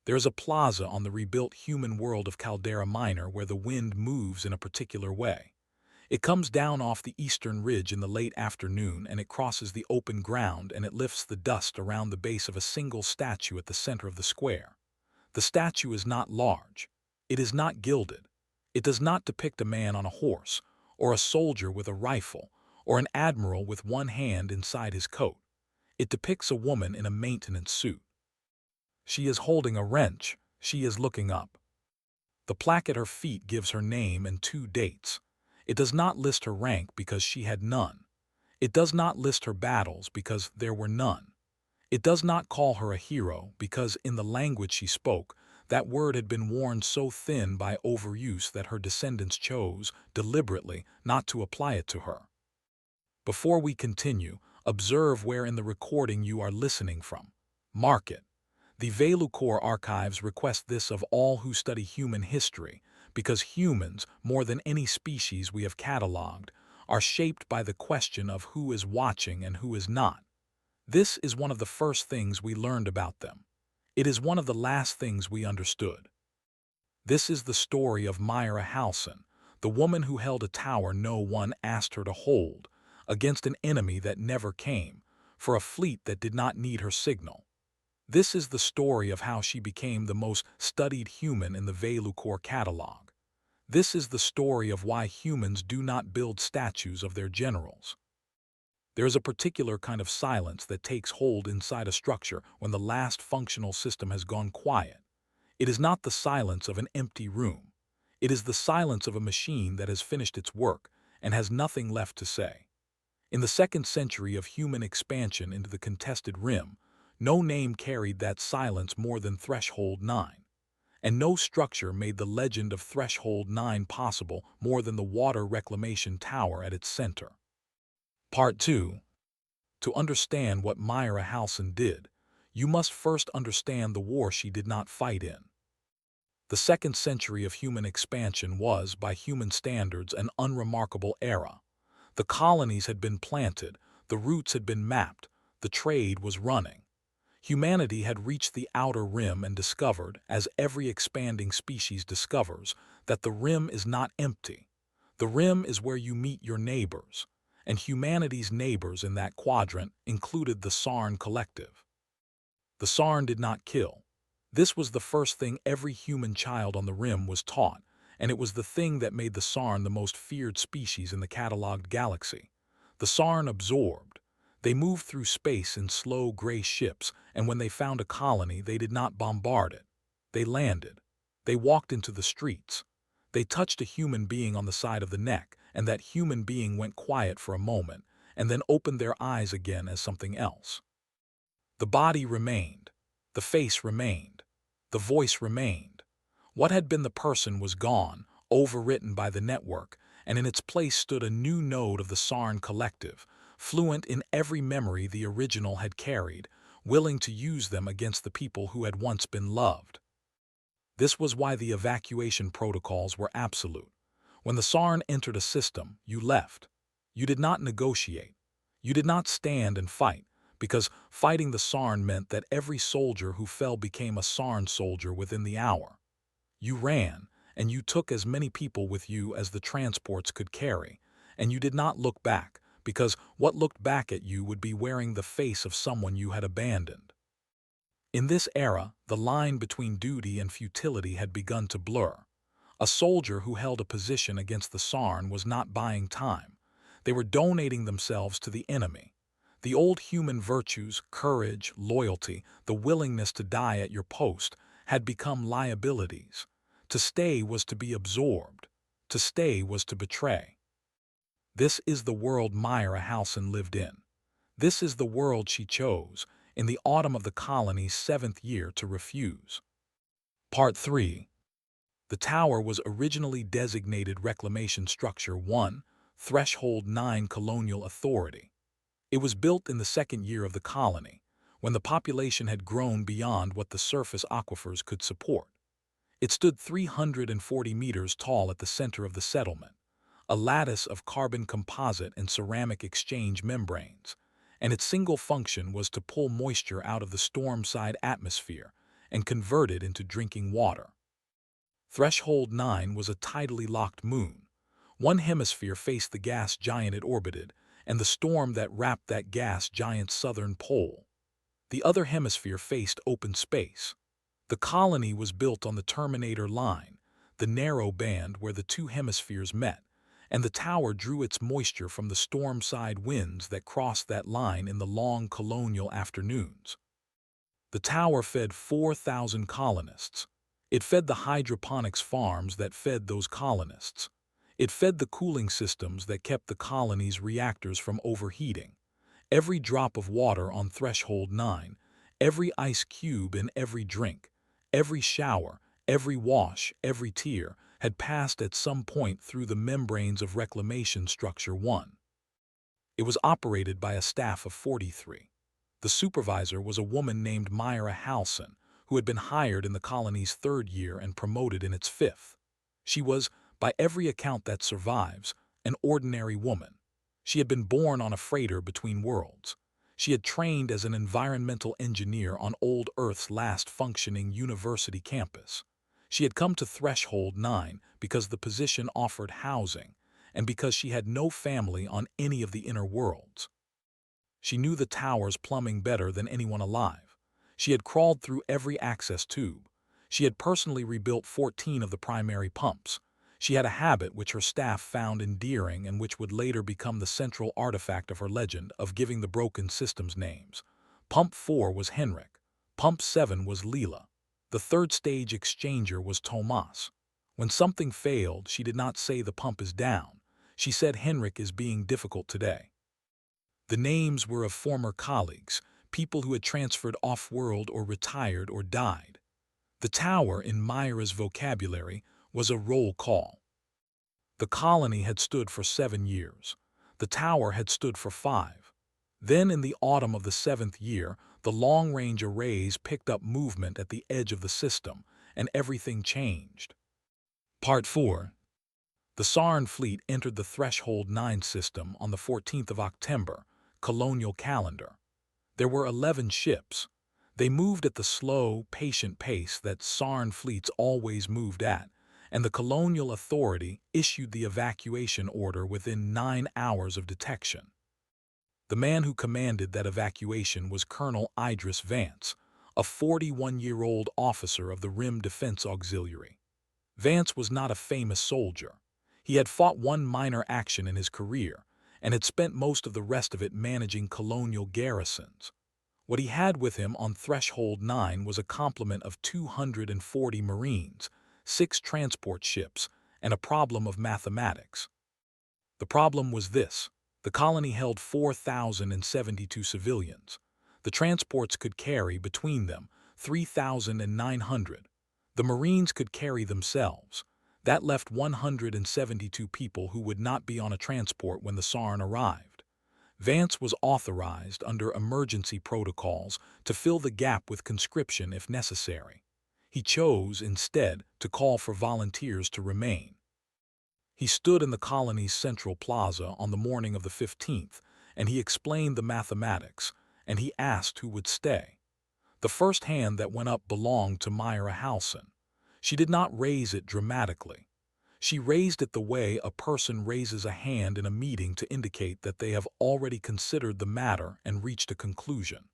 There is a plaza on the rebuilt human world of Caldera Minor where the wind moves in a particular way. It comes down off the eastern ridge in the late afternoon, and it crosses the open ground, and it lifts the dust around the base of a single statue at the center of the square. The statue is not large. It is not gilded. It does not depict a man on a horse, or a soldier with a rifle, or an admiral with one hand inside his coat. It depicts a woman in a maintenance suit. She is holding a wrench. She is looking up. The plaque at her feet gives her name and 2 dates. It does not list her rank because she had none. It does not list her battles because there were none. It does not call her a hero because in the language she spoke, that word had been worn so thin by overuse that her descendants chose, deliberately, not to apply it to her. Before we continue, observe where in the recording you are listening from. Mark it. The Velucor archives request this of all who study human history, because humans, more than any species we have catalogued, are shaped by the question of who is watching and who is not. This is one of the first things we learned about them. It is one of the last things we understood. This is the story of Myra Halson, the woman who held a tower no one asked her to hold, against an enemy that never came, for a fleet that did not need her signal. This is the story of how she became the most studied human in the Velucor catalog. This is the story of why humans do not build statues of their generals. There is a particular kind of silence that takes hold inside a structure when the last functional system has gone quiet. It is not the silence of an empty room. It is the silence of a machine that has finished its work and has nothing left to say. In the 2nd century of human expansion into the contested rim, no name carried that silence more than Threshold 9. And no structure made the legend of Threshold 9 possible more than the water reclamation tower at its center. Part 2. To understand what Myra Halson did, you must first understand the war she did not fight in. The 2nd century of human expansion was, by human standards, an unremarkable era. The colonies had been planted, the routes had been mapped, the trade was running. Humanity had reached the outer rim and discovered, as every expanding species discovers, that the rim is not empty. The rim is where you meet your neighbors, and humanity's neighbors in that quadrant included the Sarn Collective. The Sarn did not kill. This was the first thing every human child on the rim was taught, and it was the thing that made the Sarn the most feared species in the catalogued galaxy. The Sarn absorbed. They moved through space in slow gray ships, and when they found a colony, they did not bombard it. They landed. They walked into the streets. They touched a human being on the side of the neck, and that human being went quiet for a moment, and then opened their eyes again as something else. The body remained. The face remained. The voice remained. What had been the person was gone, overwritten by the network, and in its place stood a new node of the Sarn Collective, fluent in every memory the original had carried, willing to use them against the people who had once been loved. This was why the evacuation protocols were absolute. When the Sarn entered a system, you left. You did not negotiate. You did not stand and fight, because fighting the Sarn meant that every soldier who fell became a Sarn soldier within the hour. You ran, and you took as many people with you as the transports could carry, and you did not look back, because what looked back at you would be wearing the face of someone you had abandoned. In this era, the line between duty and futility had begun to blur. A soldier who held a position against the Sarn was not buying time. They were donating themselves to the enemy. The old human virtues, courage, loyalty, the willingness to die at your post, had become liabilities. To stay was to be absorbed. To stay was to betray. This is the world Myra Halson lived in. This is the world she chose, in the autumn of the colony's 7th year, to refuse. Part 3. The tower was originally designated Reclamation Structure 1, Threshold 9 Colonial Authority. It was built in the 2nd year of the colony, when the population had grown beyond what the surface aquifers could support. It stood 340 meters tall at the center of the settlement, a lattice of carbon composite and ceramic exchange membranes, and its single function was to pull moisture out of the storm-side atmosphere and convert it into drinking water. Threshold 9 was a tidally locked moon. One hemisphere faced the gas giant it orbited, and the storm that wrapped that gas giant's southern pole. The other hemisphere faced open space. The colony was built on the Terminator line, the narrow band where the two hemispheres met, and the tower drew its moisture from the storm-side winds that crossed that line in the long colonial afternoons. The tower fed 4,000 colonists. It fed the hydroponics farms that fed those colonists. It fed the cooling systems that kept the colony's reactors from overheating. Every drop of water on Threshold 9, every ice cube in every drink, every shower, every wash, every tear had passed at some point through the membranes of Reclamation Structure 1. It was operated by a staff of 43. The supervisor was a woman named Myra Halson, who had been hired in the colony's third year and promoted in its fifth. She was, by every account that survives, an ordinary woman. She had been born on a freighter between worlds. She had trained as an environmental engineer on Old Earth's last functioning university campus. She had come to Threshold 9 because the position offered housing, and because she had no family on any of the inner worlds. She knew the tower's plumbing better than anyone alive. She had crawled through every access tube. She had personally rebuilt 14 of the primary pumps. She had a habit which her staff found endearing and which would later become the central artifact of her legend of giving the broken systems names. Pump 4 was Henrik. Pump 7 was Leela. The third stage exchanger was Tomas. When something failed, she did not say the pump is down. She said Henrik is being difficult today. The names were of former colleagues, people who had transferred off-world or retired or died. The tower, in Myra's vocabulary, was a roll call. The colony had stood for 7 years. The tower had stood for 5. Then, in the autumn of the 7th year, the long-range arrays picked up movement at the edge of the system, and everything changed. Part 4. The Saarn fleet entered the Threshold 9 system on the 14th of October, colonial calendar. There were 11 ships. They moved at the slow, patient pace that Saarn fleets always moved at, and the colonial authority issued the evacuation order within 9 hours of detection. The man who commanded that evacuation was Colonel Idris Vance, a 41-year-old officer of the Rim Defense Auxiliary. Vance was not a famous soldier. He had fought one minor action in his career, and had spent most of the rest of it managing colonial garrisons. What he had with him on Threshold 9 was a complement of 240 Marines, 6 transport ships, and a problem of mathematics. The problem was this: the colony held 4,072 civilians. The transports could carry, between them, 3,900. The Marines could carry themselves. That left 172 people who would not be on a transport when the Saarn arrived. Vance was authorized, under emergency protocols, to fill the gap with conscription if necessary. He chose, instead, to call for volunteers to remain. He stood in the colony's central plaza on the morning of the 15th, and he explained the mathematics, and he asked who would stay. The first hand that went up belonged to Myra Halson. She did not raise it dramatically. She raised it the way a person raises a hand in a meeting to indicate that they have already considered the matter and reached a conclusion.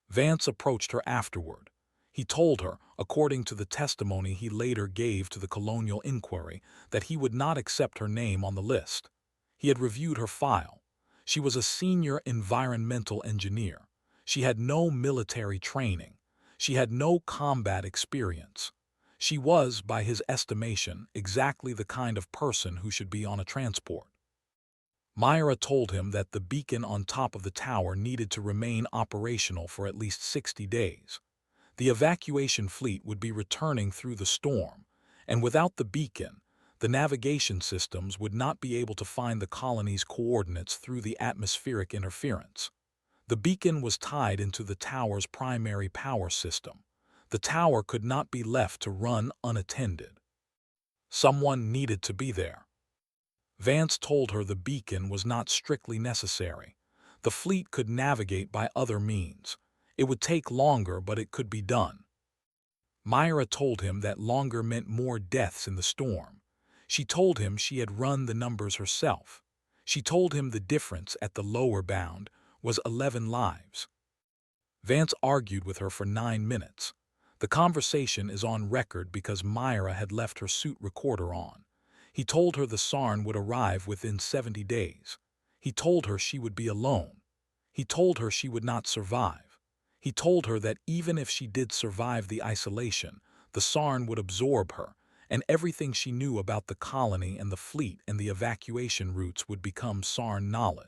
Vance approached her afterward. He told her, according to the testimony he later gave to the Colonial Inquiry, that he would not accept her name on the list. He had reviewed her file. She was a senior environmental engineer. She had no military training. She had no combat experience. She was, by his estimation, exactly the kind of person who should be on a transport. Myra told him that the beacon on top of the tower needed to remain operational for at least 60 days. The evacuation fleet would be returning through the storm, and without the beacon, the navigation systems would not be able to find the colony's coordinates through the atmospheric interference. The beacon was tied into the tower's primary power system. The tower could not be left to run unattended. Someone needed to be there. Vance told her the beacon was not strictly necessary. The fleet could navigate by other means. It would take longer, but it could be done. Myra told him that longer meant more deaths in the storm. She told him she had run the numbers herself. She told him the difference at the lower bound was 11 lives. Vance argued with her for 9 minutes. The conversation is on record because Myra had left her suit recorder on. He told her the Sarn would arrive within 70 days. He told her she would be alone. He told her she would not survive. He told her that even if she did survive the isolation, the Sarn would absorb her, and everything she knew about the colony and the fleet and the evacuation routes would become Sarn knowledge.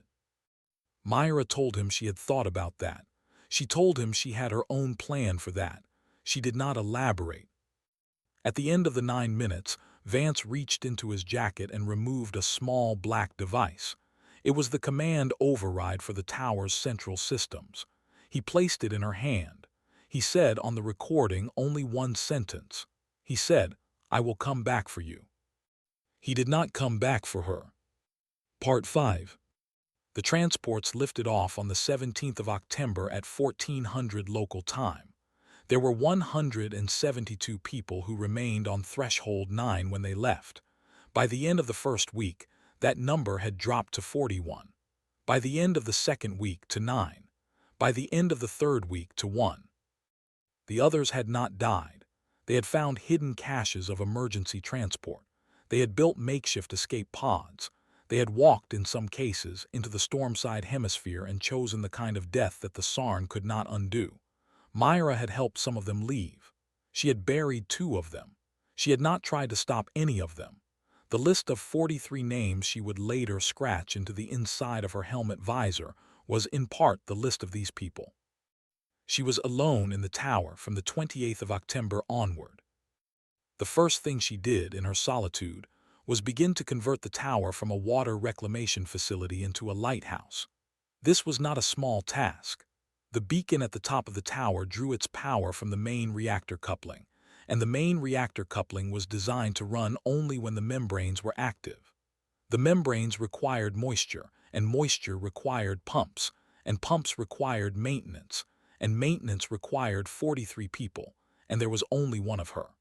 Myra told him she had thought about that. She told him she had her own plan for that. She did not elaborate. At the end of the 9 minutes, Vance reached into his jacket and removed a small black device. It was the command override for the tower's central systems. He placed it in her hand. He said on the recording only one sentence. He said, "I will come back for you." He did not come back for her. Part 5. The transports lifted off on the 17th of October at 1400 local time. There were 172 people who remained on Threshold 9 when they left. By the end of the first week, that number had dropped to 41. By the end of the second week to 9. By the end of the third week to 1. The others had not died. They had found hidden caches of emergency transport. They had built makeshift escape pods. They had walked, in some cases, into the storm-side hemisphere and chosen the kind of death that the Sarn could not undo. Myra had helped some of them leave. She had buried 2 of them. She had not tried to stop any of them. The list of 43 names she would later scratch into the inside of her helmet visor was in part the list of these people. She was alone in the tower from the 28th of October onward. The first thing she did in her solitude was begin to convert the tower from a water reclamation facility into a lighthouse. This was not a small task. The beacon at the top of the tower drew its power from the main reactor coupling, and the main reactor coupling was designed to run only when the membranes were active. The membranes required moisture, and moisture required pumps, and pumps required maintenance, and maintenance required 43 people, and there was only one of her.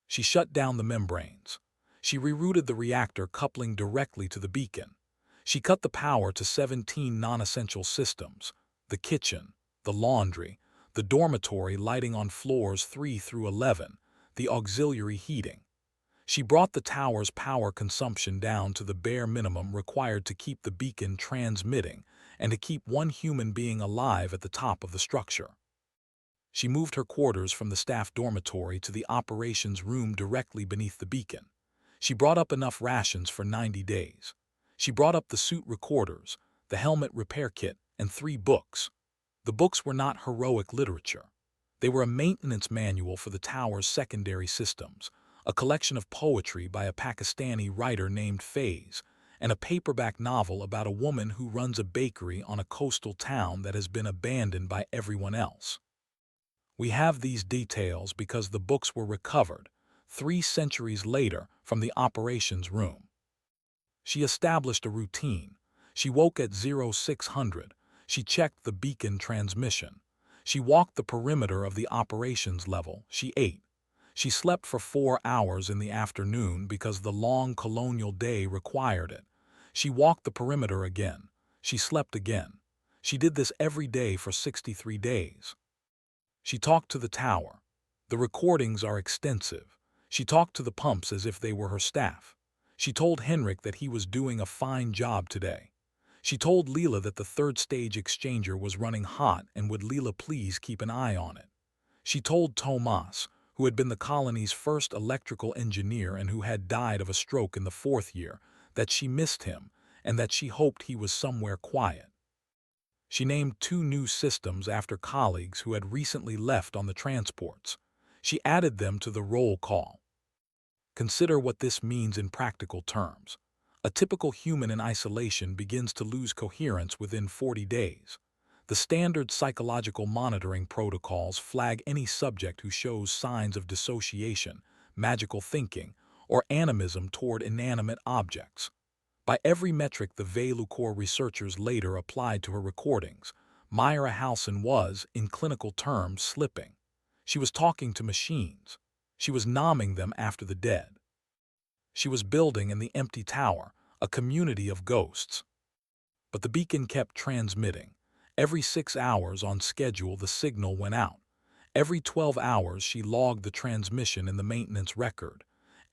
She shut down the membranes. She rerouted the reactor coupling directly to the beacon. She cut the power to 17 non-essential systems: the kitchen, the laundry, the dormitory lighting on floors 3 through 11, the auxiliary heating. She brought the tower's power consumption down to the bare minimum required to keep the beacon transmitting and to keep one human being alive at the top of the structure. She moved her quarters from the staff dormitory to the operations room directly beneath the beacon. She brought up enough rations for 90 days. She brought up the suit recorders, the helmet repair kit, and 3 books. The books were not heroic literature. They were a maintenance manual for the tower's secondary systems, a collection of poetry by a Pakistani writer named Faiz, and a paperback novel about a woman who runs a bakery on a coastal town that has been abandoned by everyone else. We have these details because the books were recovered 3 centuries later from the operations room. She established a routine. She woke at 0600. She checked the beacon transmission. She walked the perimeter of the operations level. She ate. She slept for 4 hours in the afternoon because the long colonial day required it. She walked the perimeter again. She slept again. She did this every day for 63 days. She talked to the tower. The recordings are extensive. She talked to the pumps as if they were her staff. She told Henrik that he was doing a fine job today. She told Leela that the 3rd stage exchanger was running hot and would Leela please keep an eye on it. She told Tomas, who had been the colony's first electrical engineer and who had died of a stroke in the 4th year, that she missed him and that she hoped he was somewhere quiet. She named 2 new systems after colleagues who had recently left on the transports. She added them to the roll call. Consider what this means in practical terms. A typical human in isolation begins to lose coherence within 40 days. The standard psychological monitoring protocols flag any subject who shows signs of dissociation, magical thinking, or animism toward inanimate objects. By every metric the Vaucluse researchers later applied to her recordings, Myra Halson was, in clinical terms, slipping. She was talking to machines. She was nomming them after the dead. She was building in the empty tower, a community of ghosts. But the beacon kept transmitting. Every 6 hours on schedule the signal went out. Every 12 hours she logged the transmission in the maintenance record.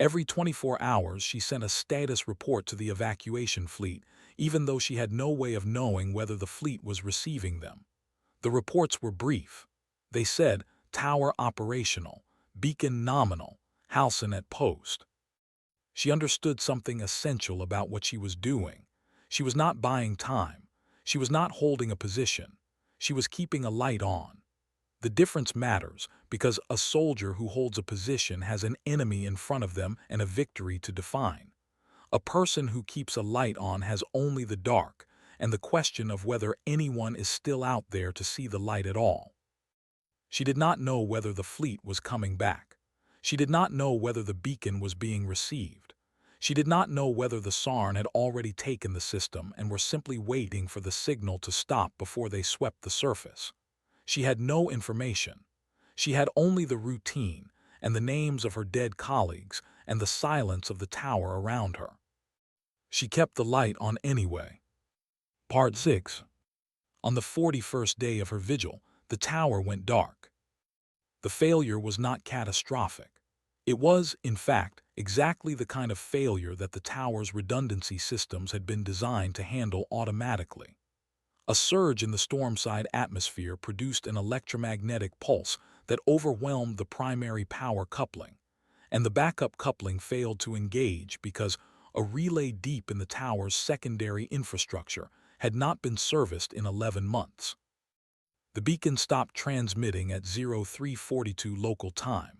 Every 24 hours she sent a status report to the evacuation fleet, even though she had no way of knowing whether the fleet was receiving them. The reports were brief. They said, tower operational, beacon nominal, Halcyon at post. She understood something essential about what she was doing. She was not buying time. She was not holding a position. She was keeping a light on. The difference matters because a soldier who holds a position has an enemy in front of them and a victory to define. A person who keeps a light on has only the dark and the question of whether anyone is still out there to see the light at all. She did not know whether the fleet was coming back. She did not know whether the beacon was being received. She did not know whether the Sarn had already taken the system and were simply waiting for the signal to stop before they swept the surface. She had no information. She had only the routine and the names of her dead colleagues and the silence of the tower around her. She kept the light on anyway. Part 6. On the 41st day of her vigil, the tower went dark. The failure was not catastrophic. It was, in fact, exactly the kind of failure that the tower's redundancy systems had been designed to handle automatically. A surge in the storm-side atmosphere produced an electromagnetic pulse that overwhelmed the primary power coupling, and the backup coupling failed to engage because a relay deep in the tower's secondary infrastructure had not been serviced in 11 months. The beacon stopped transmitting at 0342 local time.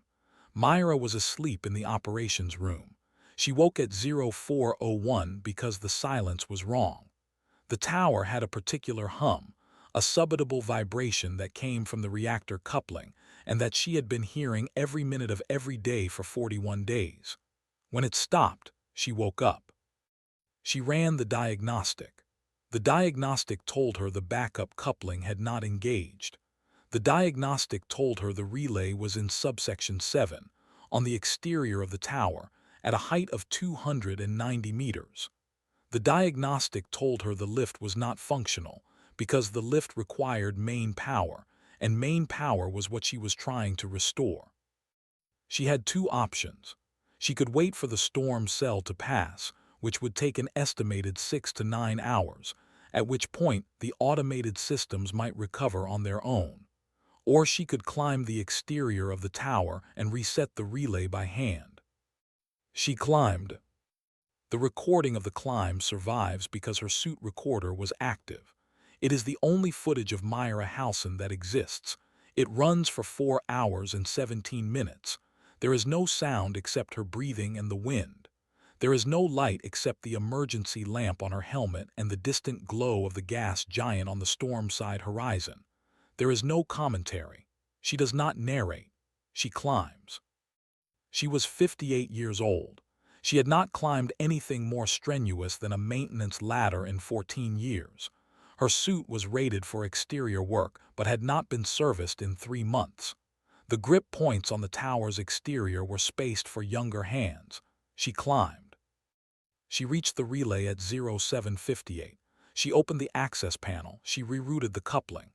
Myra was asleep in the operations room. She woke at 0401 because the silence was wrong. The tower had a particular hum, a subaudible vibration that came from the reactor coupling and that she had been hearing every minute of every day for 41 days. When it stopped, she woke up. She ran the diagnostic. The diagnostic told her the backup coupling had not engaged. The diagnostic told her the relay was in subsection 7, on the exterior of the tower, at a height of 290 meters. The diagnostic told her the lift was not functional because the lift required main power, and main power was what she was trying to restore. She had two options. She could wait for the storm cell to pass, which would take an estimated 6 to 9 hours, at which point the automated systems might recover on their own. Or she could climb the exterior of the tower and reset the relay by hand. She climbed. The recording of the climb survives because her suit recorder was active. It is the only footage of Myra Halcyon that exists. It runs for 4 hours and 17 minutes. There is no sound except her breathing and the wind. There is no light except the emergency lamp on her helmet and the distant glow of the gas giant on the storm-side horizon. There is no commentary. She does not narrate. She climbs. She was 58 years old. She had not climbed anything more strenuous than a maintenance ladder in 14 years. Her suit was rated for exterior work but had not been serviced in 3 months. The grip points on the tower's exterior were spaced for younger hands. She climbed. She reached the relay at 0758. She opened the access panel. She rerouted the coupling.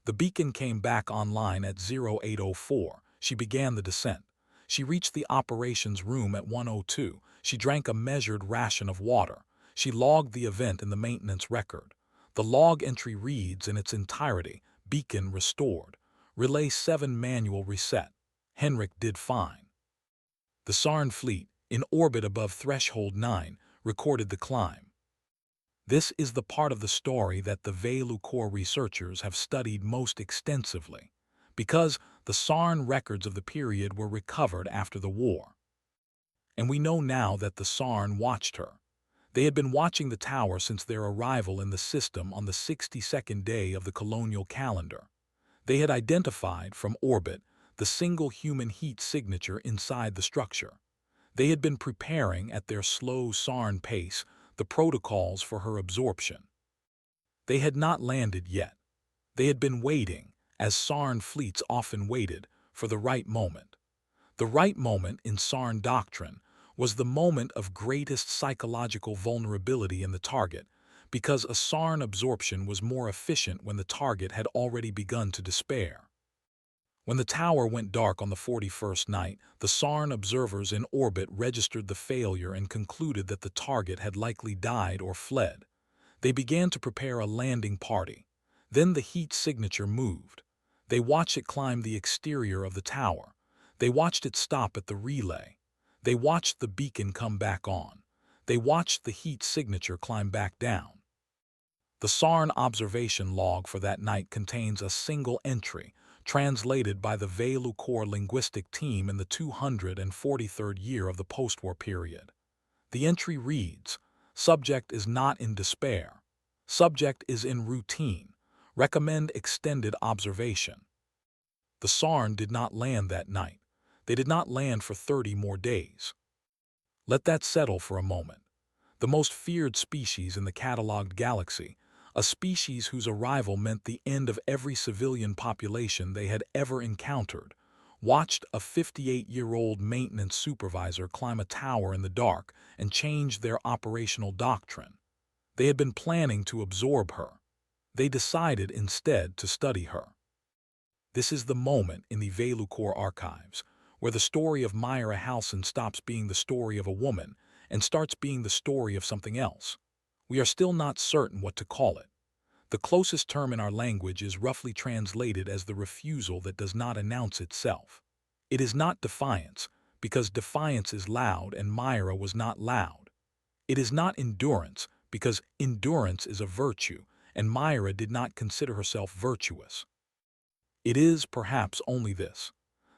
The beacon came back online at 0804. She began the descent. She reached the operations room at 102. She drank a measured ration of water. She logged the event in the maintenance record. The log entry reads in its entirety, beacon restored. Relay 7 manual reset. Henrik did fine. The Sarn fleet, in orbit above threshold 9, recorded the climb. This is the part of the story that the Bzl HFY researchers have studied most extensively, because the Sarn records of the period were recovered after the war. And we know now that the Sarn watched her. They had been watching the tower since their arrival in the system on the 62nd day of the colonial calendar. They had identified, from orbit, the single human heat signature inside the structure. They had been preparing, at their slow Sarn pace, the protocols for her absorption. They had not landed yet. They had been waiting, as Sarn fleets often waited, for the right moment. The right moment in Sarn doctrine was the moment of greatest psychological vulnerability in the target, because a Sarn absorption was more efficient when the target had already begun to despair. When the tower went dark on the 41st night, the Sarn observers in orbit registered the failure and concluded that the target had likely died or fled. They began to prepare a landing party. Then the heat signature moved. They watched it climb the exterior of the tower. They watched it stop at the relay. They watched the beacon come back on. They watched the heat signature climb back down. The Sarn observation log for that night contains a single entry, translated by the Bzl HFY linguistic team in the 243rd year of the post-war period. The entry reads, "Subject is not in despair. Subject is in routine. Recommend extended observation." The Sarn did not land that night. They did not land for 30 more days. Let that settle for a moment. The most feared species in the catalogued galaxy, a species whose arrival meant the end of every civilian population they had ever encountered, watched a 58-year-old maintenance supervisor climb a tower in the dark and change their operational doctrine. They had been planning to absorb her. They decided instead to study her. This is the moment in the Bzl HFY archives where the story of Myra Halson stops being the story of a woman and starts being the story of something else. We are still not certain what to call it. The closest term in our language is roughly translated as the refusal that does not announce itself. It is not defiance, because defiance is loud and Myra was not loud. It is not endurance, because endurance is a virtue, and Myra did not consider herself virtuous. It is, perhaps, only this: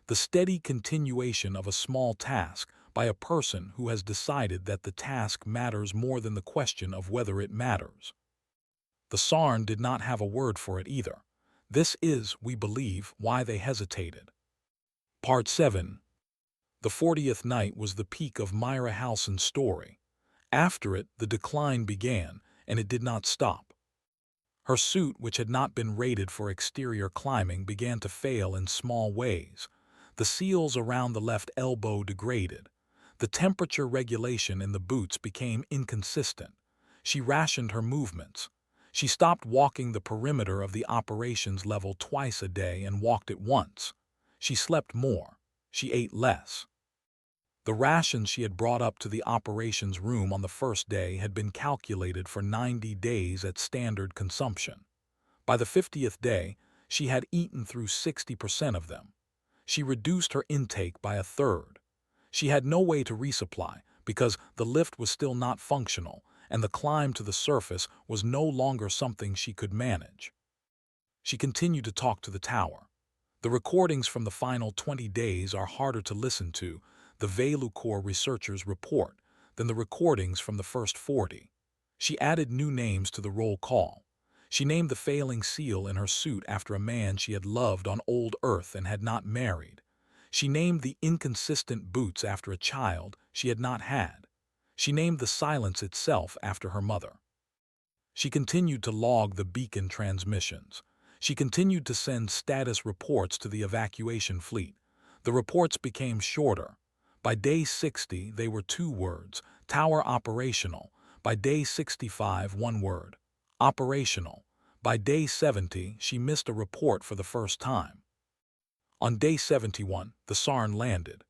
the steady continuation of a small task by a person who has decided that the task matters more than the question of whether it matters. The Sarn did not have a word for it either. This is, we believe, why they hesitated. Part 7. The 40th night was the peak of Myra Halson's story. After it, the decline began, and it did not stop. Her suit, which had not been rated for exterior climbing, began to fail in small ways. The seals around the left elbow degraded. The temperature regulation in the boots became inconsistent. She rationed her movements. She stopped walking the perimeter of the operations level twice a day and walked it once. She slept more. She ate less. The rations she had brought up to the operations room on the first day had been calculated for 90 days at standard consumption. By the 50th day, she had eaten through 60% of them. She reduced her intake by a third. She had no way to resupply because the lift was still not functional, and the climb to the surface was no longer something she could manage. She continued to talk to the tower. The recordings from the final 20 days are harder to listen to, the Bzl HFY researchers report, than the recordings from the first 40. She added new names to the roll call. She named the failing seal in her suit after a man she had loved on old Earth and had not married. She named the inconsistent boots after a child she had not had. She named the silence itself after her mother. She continued to log the beacon transmissions. She continued to send status reports to the evacuation fleet. The reports became shorter. By day 60, they were 2 words, tower operational. By day 65, 1 word, operational. By day 70, she missed a report for the first time. On day 71, the Sarn landed.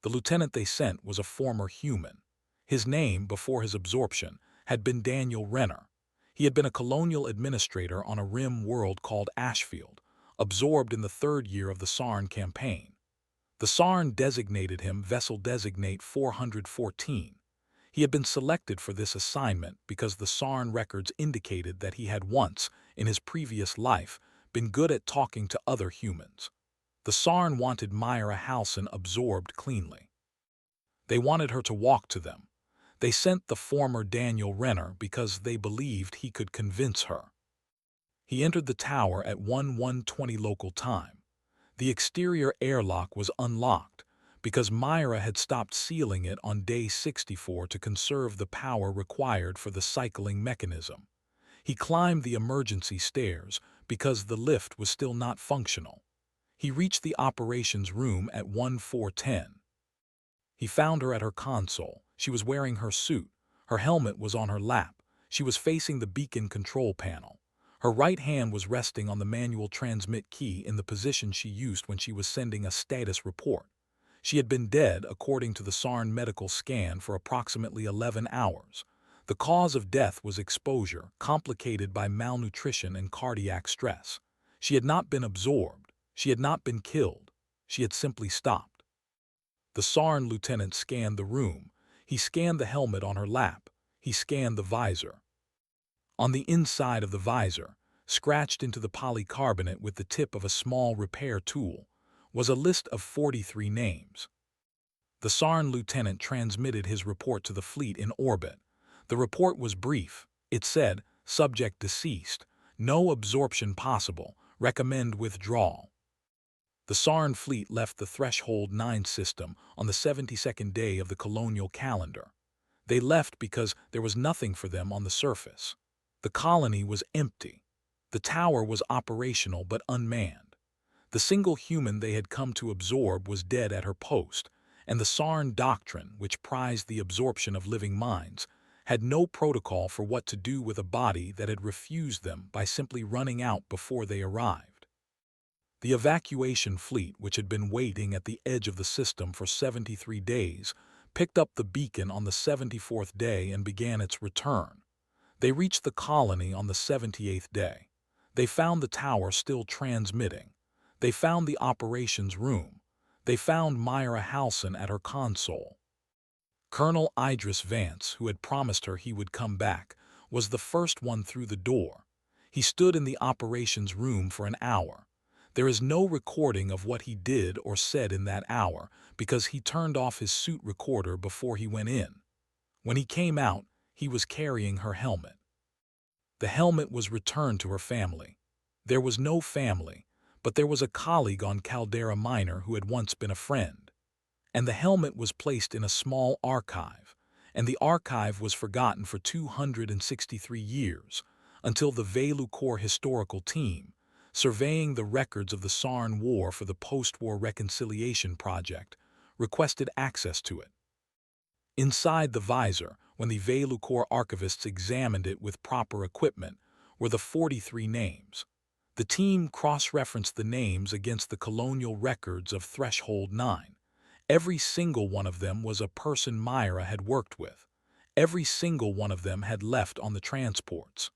The lieutenant they sent was a former human. His name, before his absorption, had been Daniel Renner. He had been a colonial administrator on a rim world called Ashfield, absorbed in the 3rd year of the Sarn campaign. The Sarn designated him Vessel Designate 414. He had been selected for this assignment because the Sarn records indicated that he had once, in his previous life, been good at talking to other humans. The Sarn wanted Myra Halson absorbed cleanly. They wanted her to walk to them. They sent the former Daniel Renner because they believed he could convince her. He entered the tower at 1:20 local time. The exterior airlock was unlocked because Myra had stopped sealing it on day 64 to conserve the power required for the cycling mechanism. He climbed the emergency stairs because the lift was still not functional. He reached the operations room at 1410. He found her at her console. She was wearing her suit. Her helmet was on her lap. She was facing the beacon control panel. Her right hand was resting on the manual transmit key in the position she used when she was sending a status report. She had been dead, according to the SARN medical scan, for approximately 11 hours. The cause of death was exposure, complicated by malnutrition and cardiac stress. She had not been absorbed. She had not been killed. She had simply stopped. The SARN lieutenant scanned the room. He scanned the helmet on her lap. He scanned the visor. On the inside of the visor, scratched into the polycarbonate with the tip of a small repair tool, was a list of 43 names. The SARN lieutenant transmitted his report to the fleet in orbit. The report was brief. It said, "Subject deceased. No absorption possible. Recommend withdrawal." The SARN fleet left the Threshold 9 system on the 72nd day of the colonial calendar. They left because there was nothing for them on the surface. The colony was empty. The tower was operational but unmanned. The single human they had come to absorb was dead at her post, and the SARN doctrine, which prized the absorption of living minds, had no protocol for what to do with a body that had refused them by simply running out before they arrived. The evacuation fleet, which had been waiting at the edge of the system for 73 days, picked up the beacon on the 74th day and began its return. They reached the colony on the 78th day. They found the tower still transmitting. They found the operations room. They found Myra Halson at her console. Colonel Idris Vance, who had promised her he would come back, was the first one through the door. He stood in the operations room for an hour. There is no recording of what he did or said in that hour because he turned off his suit recorder before he went in. When he came out, he was carrying her helmet. The helmet was returned to her family. There was no family, but there was a colleague on Caldera Minor who had once been a friend. And the helmet was placed in a small archive, and the archive was forgotten for 263 years, until the Bzl HFY historical team, surveying the records of the SARN War for the post-war reconciliation project, requested access to it. Inside the visor, when the Bzl HFY archivists examined it with proper equipment, were the 43 names. The team cross-referenced the names against the colonial records of Threshold 9. Every single one of them was a person Myra had worked with. Every single one of them had left on the transports.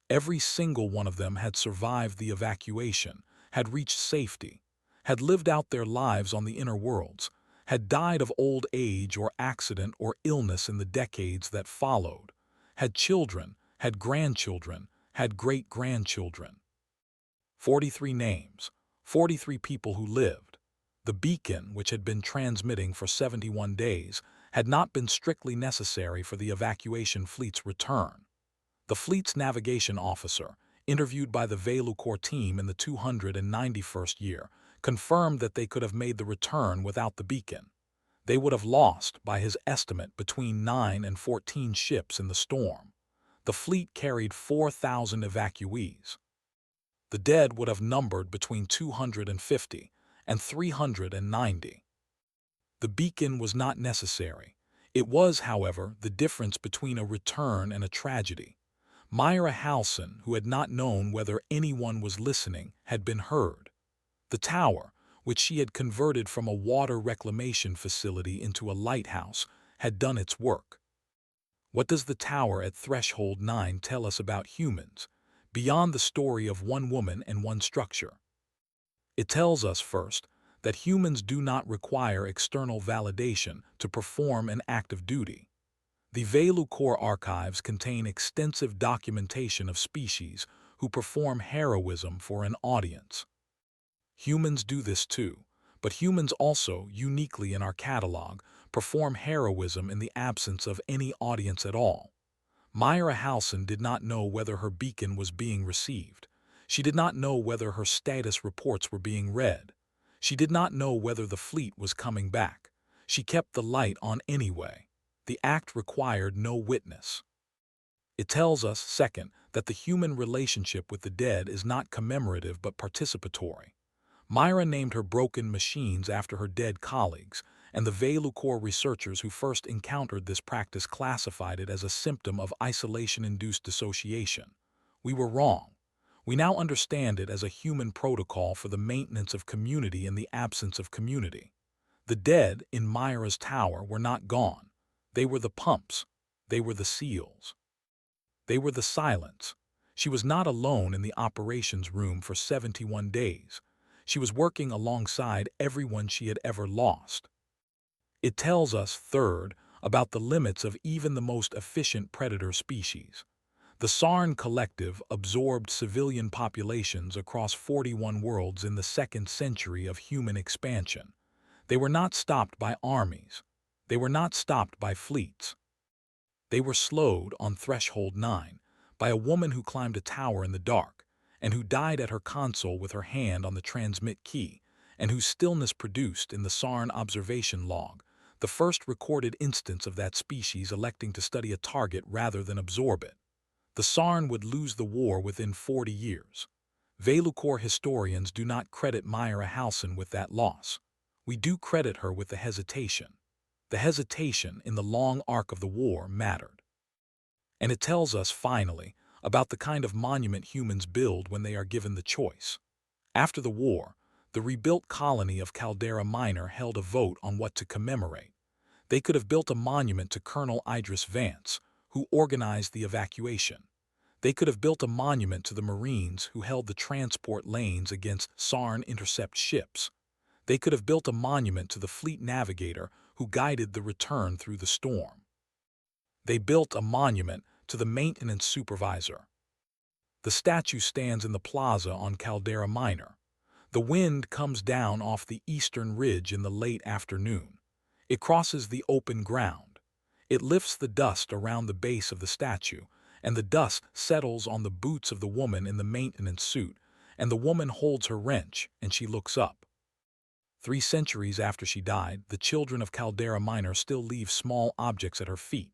Every single one of them had survived the evacuation, had reached safety, had lived out their lives on the inner worlds, had died of old age or accident or illness in the decades that followed, had children, had grandchildren, had great-grandchildren. 43 names, 43 people who lived. The beacon, which had been transmitting for 71 days, had not been strictly necessary for the evacuation fleet's return. The fleet's navigation officer, interviewed by the Bzl HFY team in the 291st year, confirmed that they could have made the return without the beacon. They would have lost, by his estimate, between 9 and 14 ships in the storm. The fleet carried 4,000 evacuees. The dead would have numbered between 250 and 390. The beacon was not necessary. It was, however, the difference between a return and a tragedy. Myra Halson, who had not known whether anyone was listening, had been heard. The tower, which she had converted from a water reclamation facility into a lighthouse, had done its work. What does the tower at Threshold 9 tell us about humans, beyond the story of one woman and one structure? It tells us, first, that humans do not require external validation to perform an act of duty. The Bzl HFY archives contain extensive documentation of species who perform heroism for an audience. Humans do this too, but humans also, uniquely in our catalog, perform heroism in the absence of any audience at all. Myra Halson did not know whether her beacon was being received. She did not know whether her status reports were being read. She did not know whether the fleet was coming back. She kept the light on anyway. The act required no witness. It tells us, second, that the human relationship with the dead is not commemorative but participatory. Myra named her broken machines after her dead colleagues, and the Vaylucor researchers who first encountered this practice classified it as a symptom of isolation-induced dissociation. We were wrong. We now understand it as a human protocol for the maintenance of community in the absence of community. The dead in Myra's tower were not gone. They were the pumps. They were the seals. They were the silence. She was not alone in the operations room for 71 days. She was working alongside everyone she had ever lost. It tells us, third, about the limits of even the most efficient predator species. The Sarn Collective absorbed civilian populations across 41 worlds in the 2nd century of human expansion. They were not stopped by armies. They were not stopped by fleets. They were slowed on Threshold 9 by a woman who climbed a tower in the dark, and who died at her console with her hand on the transmit key, and whose stillness produced in the Sarn observation log the first recorded instance of that species electing to study a target rather than absorb it. The Sarn would lose the war within 40 years. Vaylucor historians do not credit Myra Halson with that loss. We do credit her with the hesitation. The hesitation in the long arc of the war mattered. And it tells us, finally, about the kind of monument humans build when they are given the choice. After the war, the rebuilt colony of Caldera Minor held a vote on what to commemorate. They could have built a monument to Colonel Idris Vance, who organized the evacuation. They could have built a monument to the Marines who held the transport lanes against Sarn intercept ships. They could have built a monument to the fleet navigator who guided the return through the storm. They built a monument to the maintenance supervisor. The statue stands in the plaza on Caldera Minor. The wind comes down off the eastern ridge in the late afternoon. It crosses the open ground. It lifts the dust around the base of the statue, and the dust settles on the boots of the woman in the maintenance suit, and the woman holds her wrench, and she looks up. 3 centuries after she died, the children of Caldera Minor still leave small objects at her feet.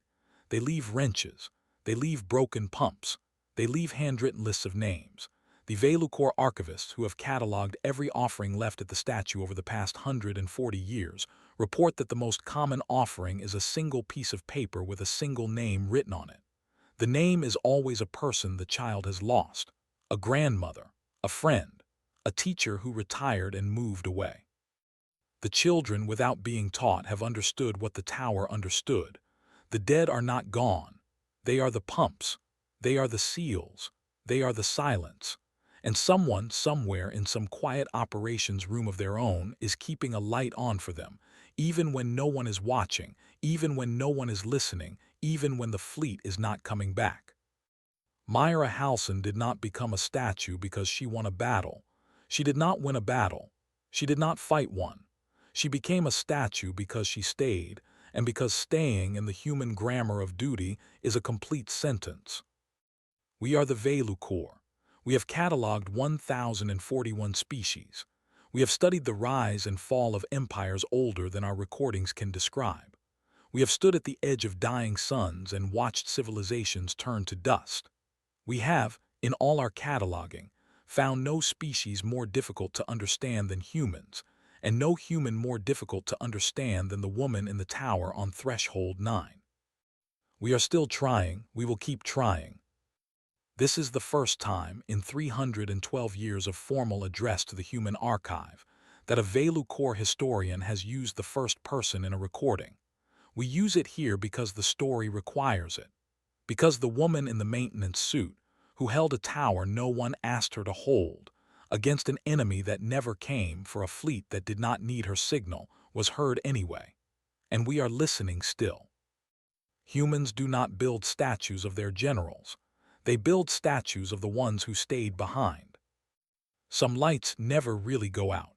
They leave wrenches. They leave broken pumps. They leave handwritten lists of names. The Vaylucor archivists, who have cataloged every offering left at the statue over the past 140 years, report that the most common offering is a single piece of paper with a single name written on it. The name is always a person the child has lost: a grandmother, a friend, a teacher who retired and moved away. The children, without being taught, have understood what the tower understood. The dead are not gone. They are the pumps. They are the seals. They are the silence. And someone, somewhere in some quiet operations room of their own, is keeping a light on for them, even when no one is watching, even when no one is listening, even when the fleet is not coming back. Myra Halson did not become a statue because she won a battle. She did not win a battle. She did not fight one. She became a statue because she stayed, and because staying in the human grammar of duty is a complete sentence. We are the Vaylucor. We have cataloged 1,041 species. We have studied the rise and fall of empires older than our recordings can describe. We have stood at the edge of dying suns and watched civilizations turn to dust. We have, in all our cataloging, found no species more difficult to understand than humans, and no human more difficult to understand than the woman in the tower on Threshold 9. We are still trying. We will keep trying. This is the first time in 312 years of formal address to the human archive that a Vaylucor historian has used the first person in a recording. We use it here because the story requires it. Because the woman in the maintenance suit, who held a tower no one asked her to hold, against an enemy that never came for a fleet that did not need her signal, was heard anyway. And we are listening still. Humans do not build statues of their generals. They build statues of the ones who stayed behind. Some lights never really go out.